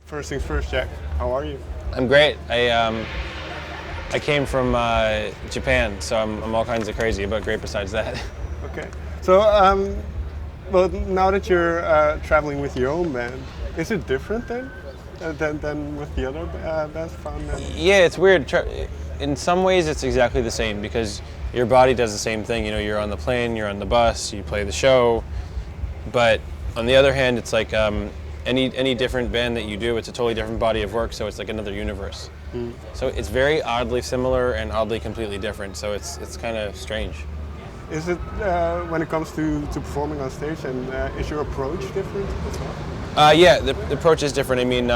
First things first, Jack. How are you? I'm great. I came from Japan, so I'm all kinds of crazy, but great besides that. Okay. So, well, now that you're traveling with your own band, is it different then than with the other bands, Fun? Yeah, it's weird. In some ways, it's exactly the same because your body does the same thing. You know, you're on the plane, you're on the bus, you play the show. But on the other hand, it's like any different band that you do, it's a totally different body of work. So it's like another universe. So it's very oddly similar and oddly completely different. So it's kind of strange. Is it when it comes to performing on stage, and is your approach different as well? Yeah, the approach is different. I mean,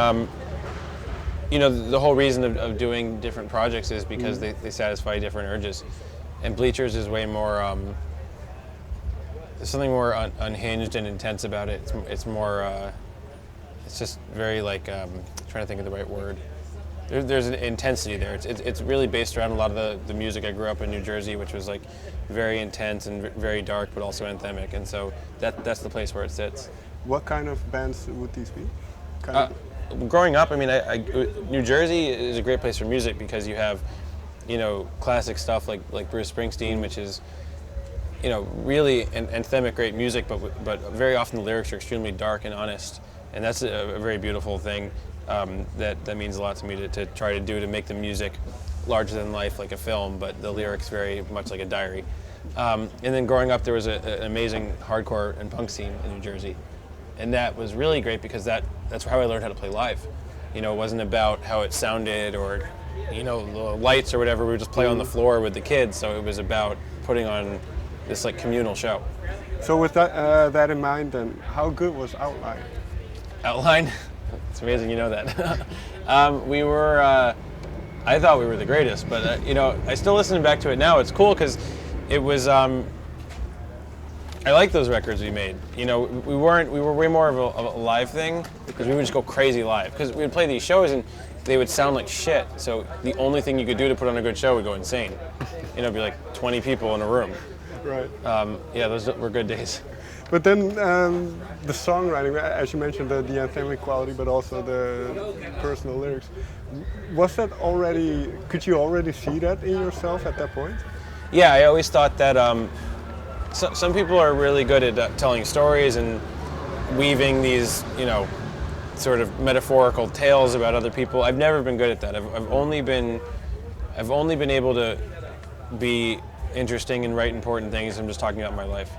you know, the whole reason of doing different projects is because they satisfy different urges. And Bleachers is way more, there's something more unhinged and intense about it. It's more, it's just very like, trying to think of the right word. There's an intensity there. It's really based around a lot of the music. I grew up in New Jersey, which was like very intense and very dark, but also anthemic. And so that's the place where it sits. What kind of bands would these be? Growing up, I mean, New Jersey is a great place for music because you have, you know, classic stuff like Bruce Springsteen, which is, you know, really anthemic, great music, but very often the lyrics are extremely dark and honest, and that's a very beautiful thing. That means a lot to me to try to do, to make the music larger than life like a film, but the lyrics very much like a diary. And then growing up, there was an amazing hardcore and punk scene in New Jersey, and that was really great because that's how I learned how to play live. You know, it wasn't about how it sounded or, you know, the lights or whatever. We would just play on the floor with the kids, so it was about putting on this like communal show. So with that in mind, then, how good was Outline? Outline? It's amazing you know that. We were, I thought we were the greatest, but you know, I still listen back to it now. It's cool because it was, I like those records we made. You know, we were way more of a live thing because we would just go crazy live. Because we would play these shows and they would sound like shit. So the only thing you could do to put on a good show would go insane. You know, it'd be like 20 people in a room. Right. Yeah, those were good days. But then the songwriting, as you mentioned, the anthemic quality, but also the personal lyrics. Was that already? Could you already see that in yourself at that point? Yeah, I always thought that some people are really good at telling stories and weaving these, you know, sort of metaphorical tales about other people. I've never been good at that. I've only been able to be interesting and write important things. I'm just talking about my life.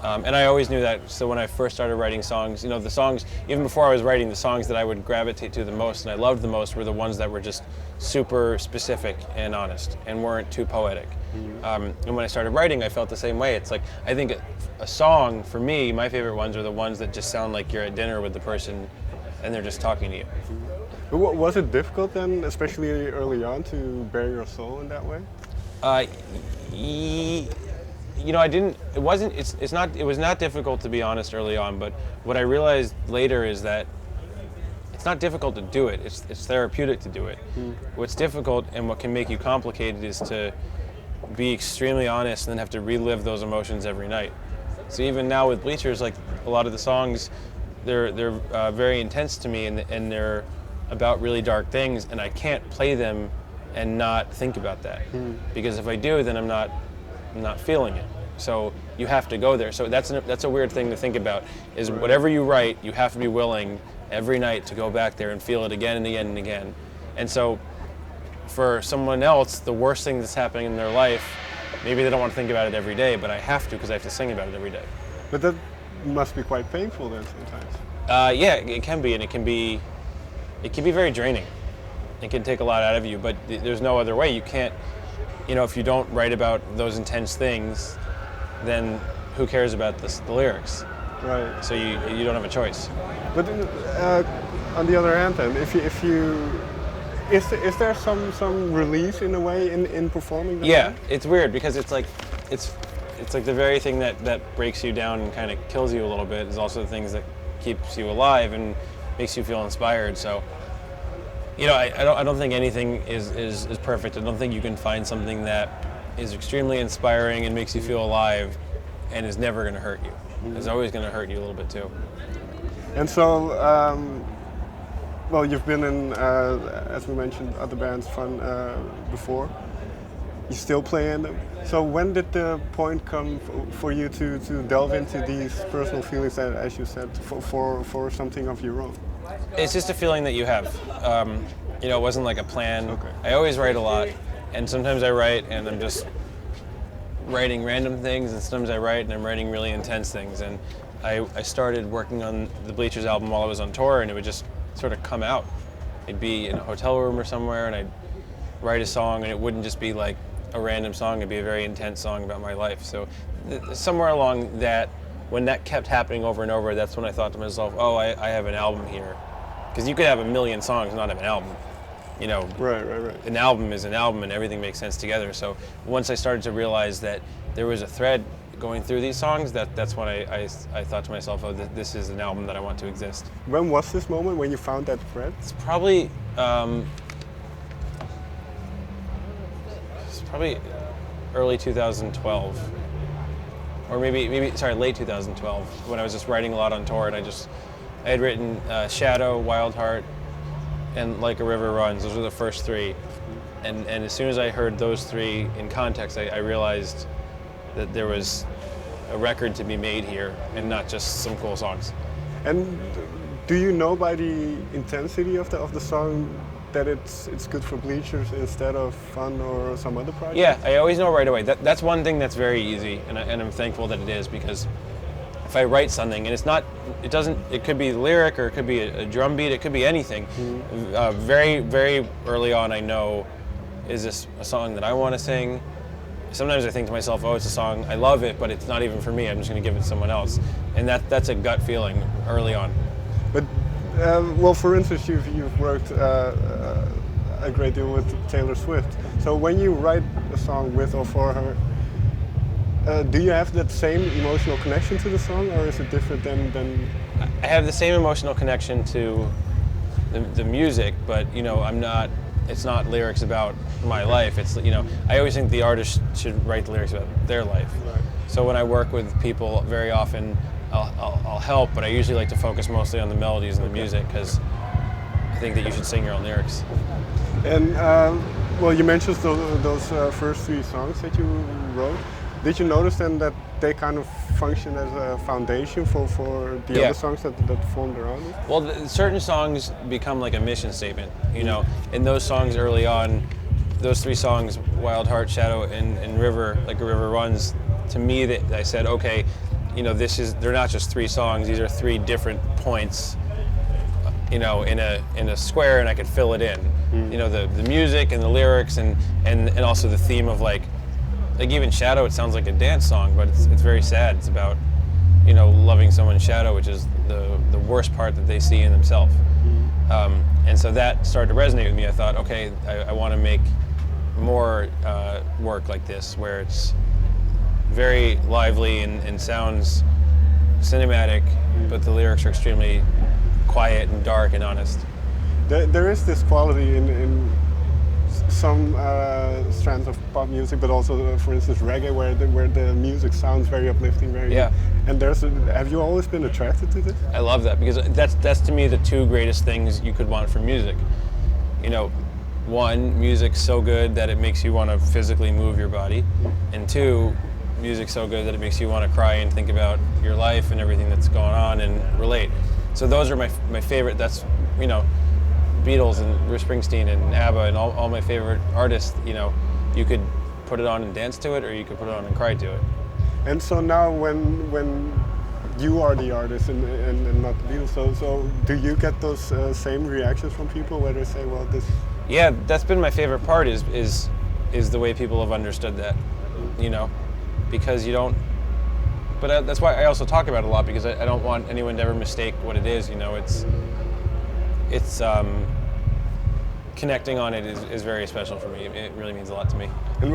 And I always knew that, so when I first started writing songs, you know, the songs, even before I was writing, the songs that I would gravitate to the most and I loved the most were the ones that were just super specific and honest and weren't too poetic. And when I started writing, I felt the same way. It's like, I think a song, for me, my favorite ones are the ones that just sound like you're at dinner with the person and they're just talking to you. Was it difficult then, especially early on, to bare your soul in that way? You know, it was not difficult to be honest early on, but what I realized later is that it's not difficult to do it, it's therapeutic to do it. What's difficult and what can make you complicated is to be extremely honest and then have to relive those emotions every night. So even now with Bleachers, like a lot of the songs, they're very intense to me and they're about really dark things, and I can't play them and not think about that. Because if I do, then I'm not feeling it. So you have to go there. So that's a weird thing to think about, is whatever you write, you have to be willing every night to go back there and feel it again and again and again. And so for someone else, the worst thing that's happening in their life, maybe they don't want to think about it every day, but I have to because I have to sing about it every day. But that must be quite painful then sometimes. Yeah, it can be, and it can be very draining. It can take a lot out of you, but there's no other way. You can't, you know, if you don't write about those intense things, then who cares about the lyrics? Right. So you don't have a choice. But on the other hand, then, is there some release in a way in performing that? Yeah, it's weird because it's like the very thing that breaks you down and kind of kills you a little bit is also the things that keeps you alive and makes you feel inspired. So, you know, I don't think anything is perfect. I don't think you can find something that is extremely inspiring and makes you feel alive and is never going to hurt you. It's always going to hurt you a little bit too. And so, well, you've been in, as we mentioned, other bands, Fun, before. You still play in them. So when did the point come for you to delve into these personal feelings, as you said, for something of your own? It's just a feeling that you have. It wasn't like a plan. Okay. I always write a lot, and sometimes I write and I'm just writing random things, and sometimes I write and I'm writing really intense things. And I started working on the Bleachers album while I was on tour, and it would just sort of come out. I'd be in a hotel room or somewhere, and I'd write a song, and it wouldn't just be like a random song, it'd be a very intense song about my life. So somewhere along that, when that kept happening over and over, that's when I thought to myself, oh, I have an album here. Because you could have a million songs and not have an album. Right. An album is an album and everything makes sense together. So once I started to realize that there was a thread going through these songs, that's when I thought to myself, oh, this is an album that I want to exist. When was this moment when you found that thread? It's probably early 2012, or maybe late 2012, when I was just writing a lot on tour, and I had written Shadow, Wild Heart, and Like a River Runs. Those were the first three, and as soon as I heard those three in context, I realized that there was a record to be made here, and not just some cool songs. And do you know by the intensity of the song that it's good for Bleachers instead of Fun or some other project? Yeah, I always know right away. That's one thing that's very easy, and I'm thankful that it is, because if I write something and it could be the lyric, or it could be a drum beat, it could be anything. Very, very early on, I know, is this a song that I want to sing? Sometimes I think to myself, oh, it's a song, I love it, but it's not even for me, I'm just going to give it to someone else. And that's a gut feeling early on. But, well, for instance, you've worked a great deal with Taylor Swift. So when you write a song with or for her, do you have that same emotional connection to the song, or is it different than? I have the same emotional connection to the music, but it's not lyrics about my life. It's, I always think the artist should write the lyrics about their life. Right. So when I work with people, very often I'll help, but I usually like to focus mostly on the melodies and the music, because I think that you should sing your own lyrics. And well, you mentioned those first three songs that you wrote. Did you notice then that they kind of function as a foundation for the other songs that formed around it? Well, certain songs become like a mission statement, And those songs early on, those three songs, Wild Heart, Shadow, and River, Like a River Runs, to me, that I said, okay, they're not just three songs, these are three different points, in a square, and I could fill it in. The music and the lyrics and also the theme of like even Shadow, it sounds like a dance song, but it's very sad. It's about, loving someone's shadow, which is the worst part that they see in themselves. And so that started to resonate with me. I thought, okay, I want to make more work like this, where it's very lively and sounds cinematic, but the lyrics are extremely quiet and dark and honest. There is this quality in some strands of pop music, but also, for instance, reggae, where the music sounds very uplifting, And have you always been attracted to this? I love that, because that's to me the two greatest things you could want from music. One, music's so good that it makes you want to physically move your body, and two, music's so good that it makes you want to cry and think about your life and everything that's going on and relate. So those are my favorite. That's Beatles and Bruce Springsteen and ABBA and all my favorite artists. You could put it on and dance to it, or you could put it on and cry to it. And so now, when you are the artist and not the Beatles, so do you get those same reactions from people, where they say, well, this? Yeah, that's been my favorite part. Is the way people have understood that. Because you don't. But that's why I also talk about it a lot, because I don't want anyone to ever mistake what it is. It's connecting on it is very special for me. It really means a lot to me. And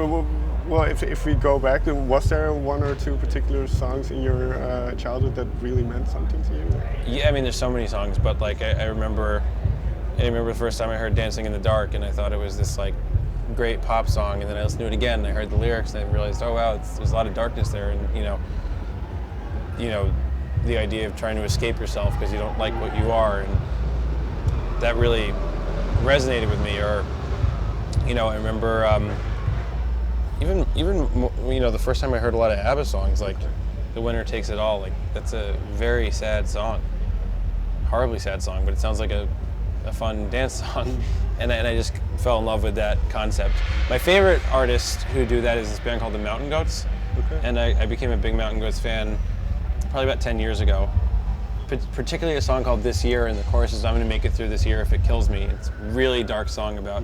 well, if we go back, was there one or two particular songs in your childhood that really meant something to you? Yeah, I mean, there's so many songs, but like I remember the first time I heard "Dancing in the Dark," and I thought it was this like great pop song, and then I listened to it again, and I heard the lyrics, and I realized, oh wow, there's a lot of darkness there, and the idea of trying to escape yourself because you don't like what you are, and that really resonated with me. Or, I remember even the first time I heard a lot of ABBA songs, like "The Winner Takes It All," like that's a very sad song, horribly sad song, but it sounds like a fun dance song, and I just fell in love with that concept. My favorite artists who do that is this band called the Mountain Goats, and I became a big Mountain Goats fan probably about 10 years ago. Particularly a song called "This Year," and the chorus is "I'm going to make it through this year if it kills me." It's a really dark song about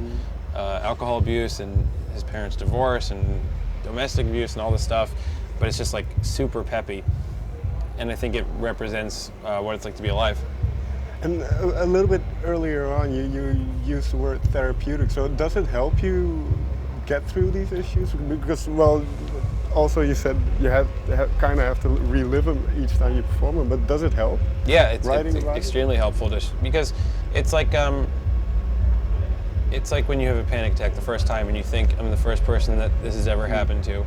alcohol abuse and his parents' divorce and domestic abuse and all this stuff, but it's just like super peppy, and I think it represents what it's like to be alive. And a little bit earlier on, you used the word therapeutic. So does it help you get through these issues? Because, well, also you said you kind of have to relive them each time you perform them, but does it help? Yeah, it's extremely helpful because it's like when you have a panic attack the first time and you think, I'm the first person that this has ever happened to,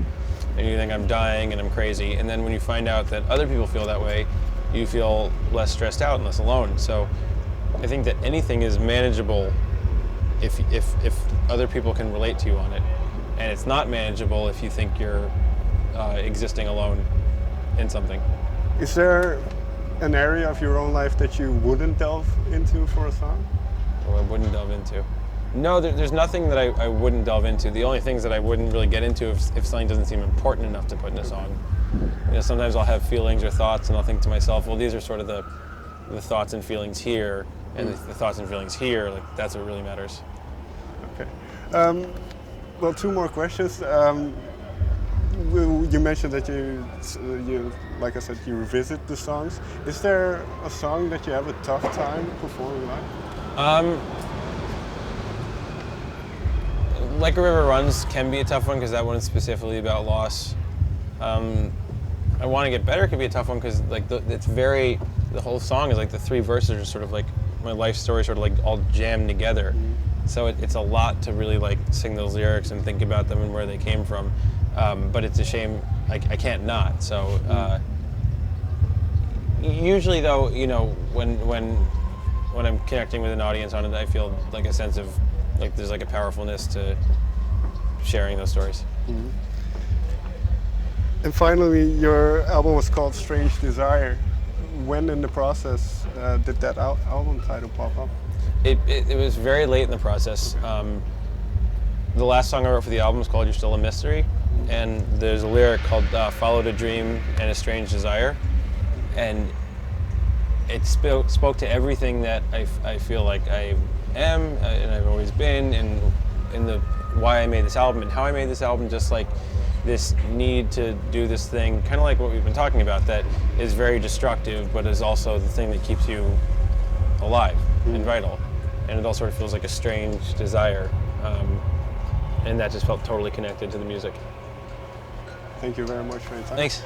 and you think I'm dying and I'm crazy, and then when you find out that other people feel that way, you feel less stressed out and less alone. So I think that anything is manageable if other people can relate to you on it, and it's not manageable if you think you're existing alone in something. Is there an area of your own life that you wouldn't delve into for a song? Or I wouldn't delve into? No, there's nothing that I wouldn't delve into. The only things that I wouldn't really get into if something doesn't seem important enough to put in a song. Sometimes I'll have feelings or thoughts and I'll think to myself, well, these are sort of the thoughts and feelings here, and the thoughts and feelings here, like that's what really matters. Okay. Well, two more questions. You mentioned that you, like I said, you revisit the songs. Is there a song that you have a tough time performing live? Like a River Runs can be a tough one because that one is specifically about loss. I Want to Get Better could be a tough one because like the whole song is like the three verses are sort of like my life story sort of like all jammed together. So it's a lot to really like sing those lyrics and think about them and where they came from. But it's a shame I can't not. So usually though, when I'm connecting with an audience on it, I feel like a sense of like there's like a powerfulness to sharing those stories. Mm-hmm. And finally, your album was called Strange Desire. When in the process did that album title pop up? It was very late in the process. The last song I wrote for the album is called You're Still a Mystery, and there's a lyric called Followed a Dream and a Strange Desire, and it spoke to everything that I feel like I am and I've always been, and in the why I made this album and how I made this album, just like this need to do this thing, kind of like what we've been talking about, that is very destructive, but is also the thing that keeps you alive and vital. And it all sort of feels like a strange desire. And that just felt totally connected to the music. Thank you very much for your time. Thanks.